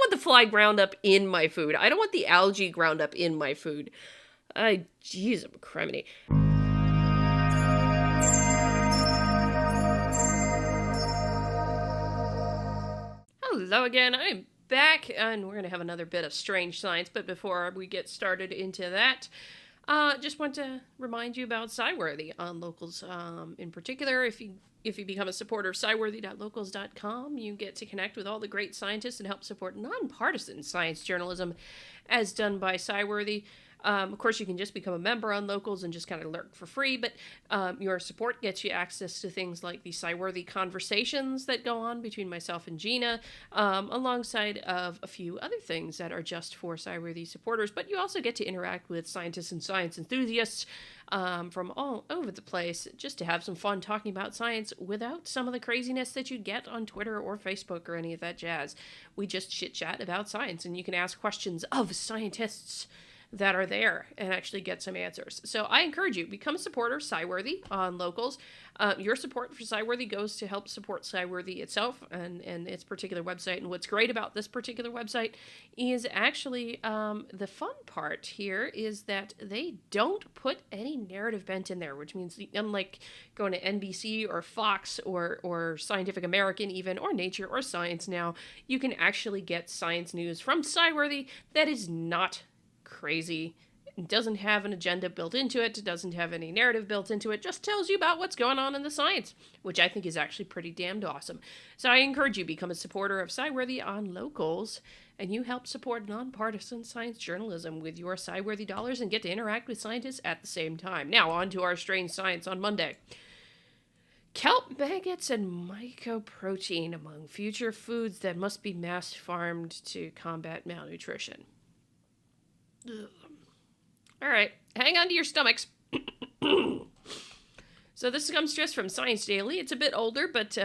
want the fly ground up in my food. I don't want the algae ground up in my food. Jeez, criminy. Hello again. I'm back, and we're going to have another bit of strange science. But before we get started into that, just want to remind you about SciWorthy on Locals. In particular, if you become a supporter of SciWorthy.locals.com, you get to connect with all the great scientists and help support nonpartisan science journalism as done by SciWorthy. Of course, you can just become a member on Locals and just kind of lurk for free, but your support gets you access to things like the SciWorthy conversations that go on between myself and Gina, alongside of a few other things that are just for SciWorthy supporters. But you also get to interact with scientists and science enthusiasts from all over the place, just to have some fun talking about science without some of the craziness that you'd get on Twitter or Facebook or any of that jazz. We just chit-chat about science, and you can ask questions of scientists that are there and actually get some answers. So I encourage you, become a supporter of SciWorthy on Locals. Your support for SciWorthy goes to help support SciWorthy itself and its particular website. And what's great about this particular website is actually the fun part here is that they don't put any narrative bent in there, which means unlike going to NBC or Fox or Scientific American even, or Nature or Science Now, you can actually get science news from SciWorthy that is not crazy. It doesn't have an agenda built into it. It doesn't have any narrative built into it. Just tells you about what's going on in the science, which I think is actually pretty damned awesome. So I encourage you, become a supporter of SciWorthy on Locals, and you help support nonpartisan science journalism with your SciWorthy dollars and get to interact with scientists at the same time. Now on to our strange science on Monday. Kelp maggots and mycoprotein among future foods that must be mass farmed to combat malnutrition. Ugh. All right, hang on to your stomachs. So this comes just from Science Daily. It's a bit older, but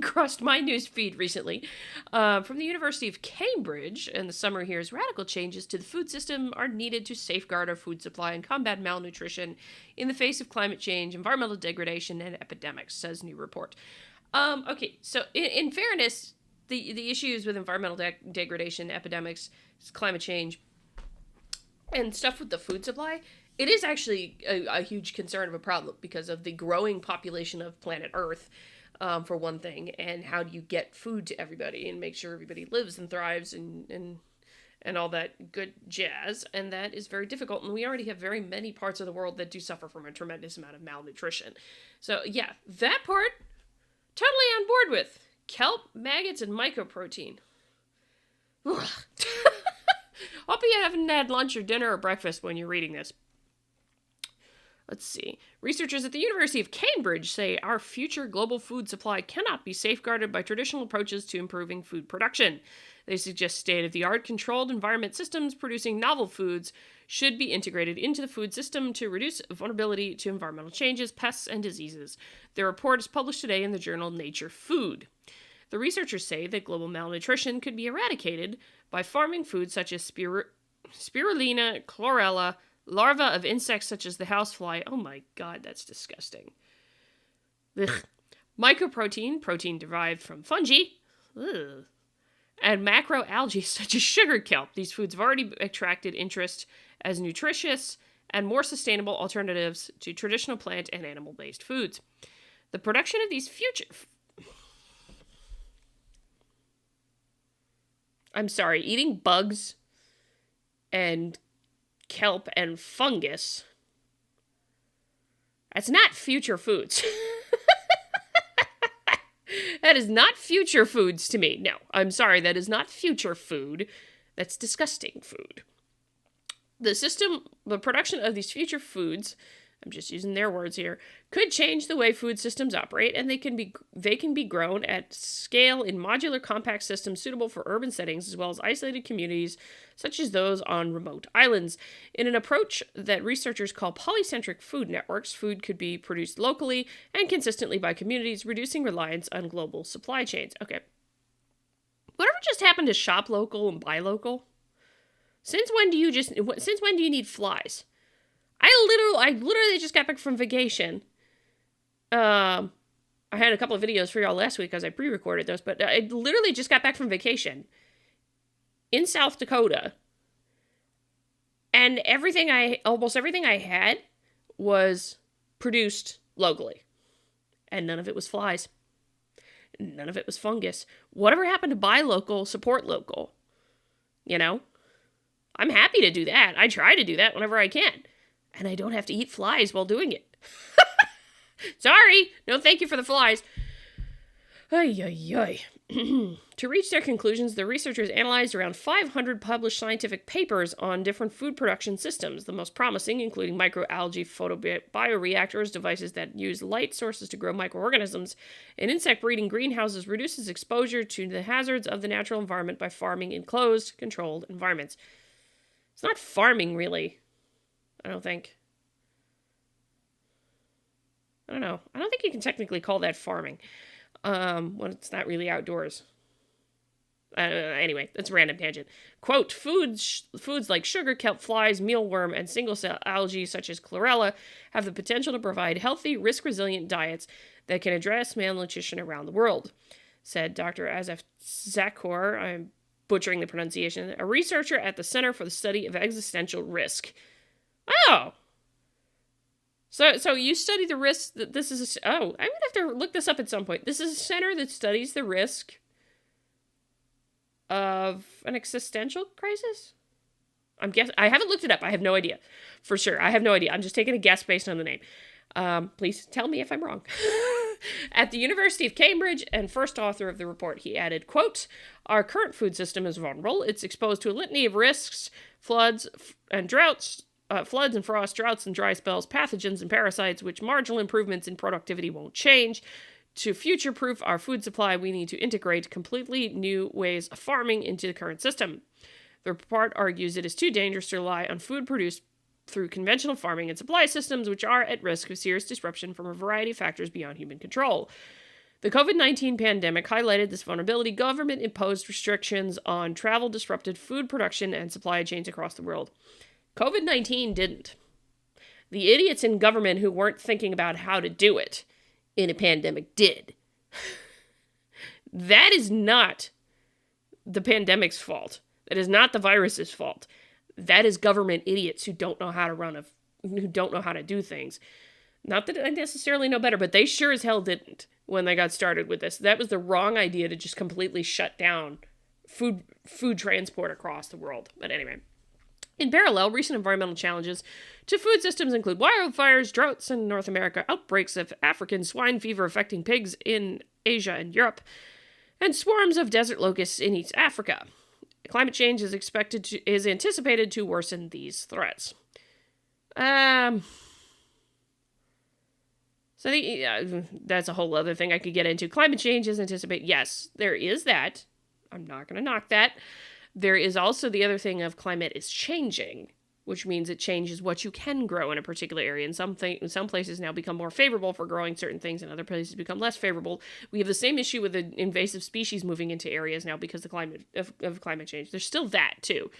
crossed my news feed recently. From the University of Cambridge, and the summary here is: radical changes to the food system are needed to safeguard our food supply and combat malnutrition in the face of climate change, environmental degradation, and epidemics, says new report. Okay, so in fairness, the issues with environmental degradation, epidemics, climate change, and stuff with the food supply, it is actually a huge concern of a problem because of the growing population of planet Earth, for one thing, and how do you get food to everybody and make sure everybody lives and thrives and all that good jazz, and that is very difficult, and we already have very many parts of the world that do suffer from a tremendous amount of malnutrition. So yeah, that part, totally on board with. Kelp, maggots, and mycoprotein. Hope you haven't had lunch or dinner or breakfast when you're reading this. Let's see. Researchers at the University of Cambridge say our future global food supply cannot be safeguarded by traditional approaches to improving food production. They suggest state-of-the-art controlled environment systems producing novel foods should be integrated into the food system to reduce vulnerability to environmental changes, pests, and diseases. The report is published today in the journal Nature Food. The researchers say that global malnutrition could be eradicated by farming foods such as spirulina, chlorella, larvae of insects such as the housefly. Oh my god, that's disgusting. Ugh. Mycoprotein, protein derived from fungi. Ugh. And macroalgae such as sugar kelp. These foods have already attracted interest as nutritious and more sustainable alternatives to traditional plant and animal-based foods. The production of these eating bugs and kelp and fungus, that's not future foods. That is not future foods to me. No, I'm sorry, that is not future food. That's disgusting food. The production of these future foods, I'm just using their words here, could change the way food systems operate, and they can be grown at scale in modular compact systems suitable for urban settings as well as isolated communities such as those on remote islands. In an approach that researchers call polycentric food networks, food could be produced locally and consistently by communities, reducing reliance on global supply chains. Okay. Whatever just happened to shop local and buy local? Since when do you need flies? I literally just got back from vacation. I had a couple of videos for y'all last week as I pre-recorded those, but I literally just got back from vacation. in South Dakota, and almost everything I had was produced locally. And none of it was flies. None of it was fungus. Whatever happened to buy local, support local? You know? I'm happy to do that. I try to do that whenever I can. And I don't have to eat flies while doing it. Sorry. No thank you for the flies. Ay, ay, ay. To reach their conclusions, the researchers analyzed around 500 published scientific papers on different food production systems, the most promising including microalgae photobioreactors, devices that use light sources to grow microorganisms, and insect breeding greenhouses reduces exposure to the hazards of the natural environment by farming in closed, controlled environments. It's not farming, really. I don't think. I don't know. I don't think you can technically call that farming. When it's not really outdoors. Anyway, that's a random tangent. Quote, foods like sugar, kelp, flies, mealworm, and single-cell algae such as chlorella have the potential to provide healthy, risk-resilient diets that can address malnutrition around the world, said Dr. Azef Zakor, I'm butchering the pronunciation, a researcher at the Center for the Study of Existential Risk. Oh! So you study the risk that this is I'm going to have to look this up at some point. This is a center that studies the risk of an existential crisis? I haven't looked it up. I have no idea. For sure. I have no idea. I'm just taking a guess based on the name. Please tell me if I'm wrong. At the University of Cambridge, and first author of the report, he added, quote, our current food system is vulnerable. It's exposed to a litany of risks, floods and droughts, floods and frost, droughts and dry spells, pathogens and parasites, which marginal improvements in productivity won't change. To future-proof our food supply, we need to integrate completely new ways of farming into the current system. The report argues it is too dangerous to rely on food produced through conventional farming and supply systems, which are at risk of serious disruption from a variety of factors beyond human control. The COVID-19 pandemic highlighted this vulnerability. Government imposed restrictions on travel, disrupted food production and supply chains across the world. COVID-19 didn't. The idiots in government who weren't thinking about how to do it in a pandemic did. That is not the pandemic's fault. That is not the virus's fault. That is government idiots who don't know how to who don't know how to do things. Not that I necessarily know better, but they sure as hell didn't when they got started with this. That was the wrong idea to just completely shut down food transport across the world. But anyway. In parallel, recent environmental challenges to food systems include wildfires, droughts in North America, outbreaks of African swine fever affecting pigs in Asia and Europe, and swarms of desert locusts in East Africa. Climate change is anticipated to worsen these threats. So that's a whole other thing I could get into. Climate change is anticipated. Yes, there is that. I'm not going to knock that. There is also the other thing of climate is changing, which means it changes what you can grow in a particular area. And some places now become more favorable for growing certain things, and other places become less favorable. We have the same issue with the invasive species moving into areas now because of climate change. There's still that, too.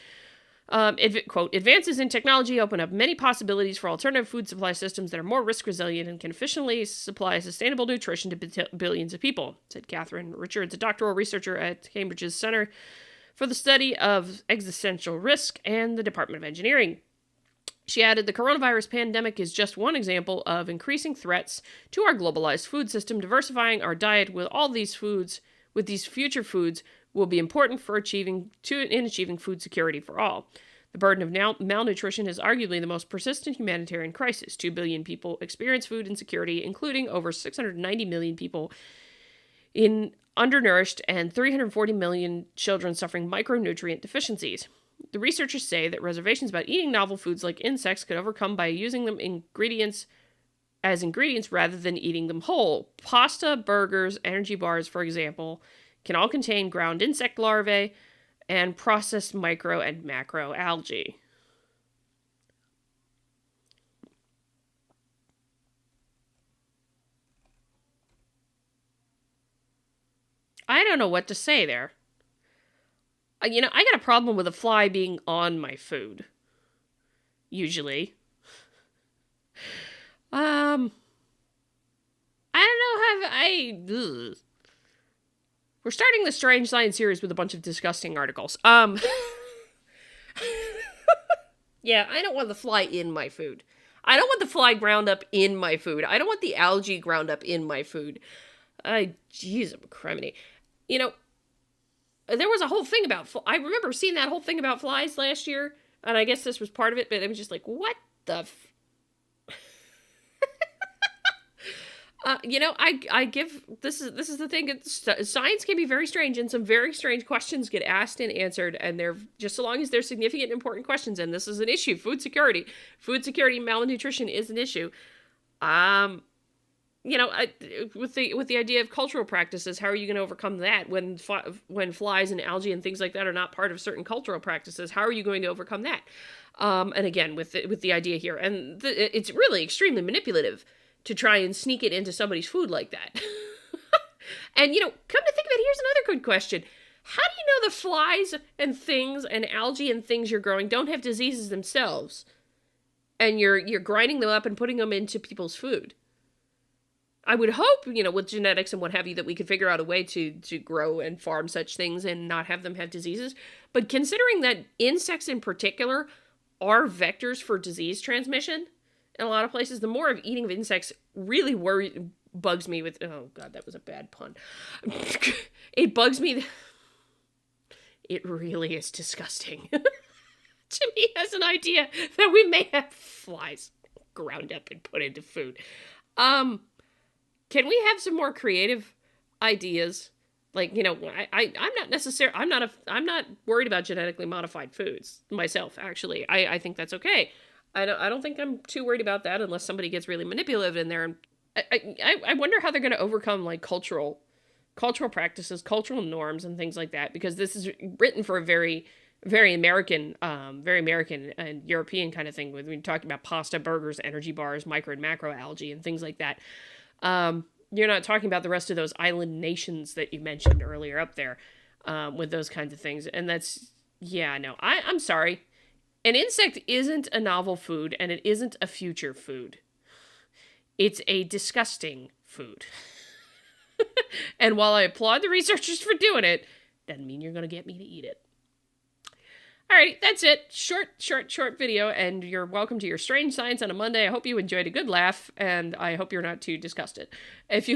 Quote, advances in technology open up many possibilities for alternative food supply systems that are more risk resilient and can efficiently supply sustainable nutrition to billions of people, said Catherine Richards, a doctoral researcher at Cambridge's Center for the Study of Existential Risk and the Department of Engineering. She added, the coronavirus pandemic is just one example of increasing threats to our globalized food system. Diversifying our diet with these future foods will be important for achieving food security for all. The burden of malnutrition is arguably the most persistent humanitarian crisis. 2 billion people experience food insecurity, including over 690 million people in undernourished and 340 million children suffering micronutrient deficiencies. The researchers say that reservations about eating novel foods like insects could overcome by using them as ingredients rather than eating them whole. Pasta, burgers, energy bars, for example, can all contain ground insect larvae and processed micro and macro algae. I don't know what to say there. I got a problem with a fly being on my food. Usually. I don't know how We're starting the Strange Science series with a bunch of disgusting articles. Yeah, I don't want the fly in my food. I don't want the fly ground up in my food. I don't want the algae ground up in my food. Jeez, criminy. You know, there was a whole thing about, I remember seeing that whole thing about flies last year, and I guess this was part of it, but it was just like, what the I give, this is the thing, science can be very strange, and some very strange questions get asked and answered, and they're, just so long as they're significant, important questions, and this is an issue, food security, malnutrition is an issue. With the idea of cultural practices, how are you going to overcome that when flies and algae and things like that are not part of certain cultural practices? How are you going to overcome that? And again, with the idea here, and it's really extremely manipulative to try and sneak it into somebody's food like that. And, come to think of it, here's another good question. How do you know the flies and things and algae and things you're growing don't have diseases themselves? And you're grinding them up and putting them into people's food? I would hope, with genetics and what have you, that we could figure out a way to grow and farm such things and not have them have diseases. But considering that insects in particular are vectors for disease transmission, in a lot of places, the more of eating of insects really bugs me with, oh God, that was a bad pun. It bugs me. It really is disgusting to me as an idea that we may have flies ground up and put into food. Can we have some more creative ideas? Like, I'm not worried about genetically modified foods myself, actually. I think that's okay. I don't think I'm too worried about that unless somebody gets really manipulative in there. And I wonder how they're going to overcome like cultural practices, cultural norms, and things like that, because this is written for a very, very American and European kind of thing. When we're talking about pasta, burgers, energy bars, micro and macro algae, and things like that. You're not talking about the rest of those island nations that you mentioned earlier up there, with those kinds of things. And that's, yeah, no, I'm sorry. An insect isn't a novel food, and it isn't a future food. It's a disgusting food. And while I applaud the researchers for doing it, doesn't mean you're going to get me to eat it. Alright, that's it. Short video, and you're welcome to your Strange Science on a Monday. I hope you enjoyed a good laugh, and I hope you're not too disgusted. If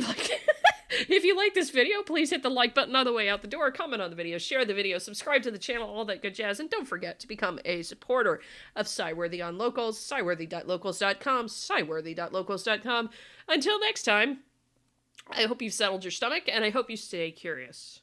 you like this video, please hit the like button on the way out the door, comment on the video, share the video, subscribe to the channel, all that good jazz, and don't forget to become a supporter of SciWorthy on Locals, SciWorthy.locals.com, SciWorthy.locals.com. Until next time, I hope you've settled your stomach, and I hope you stay curious.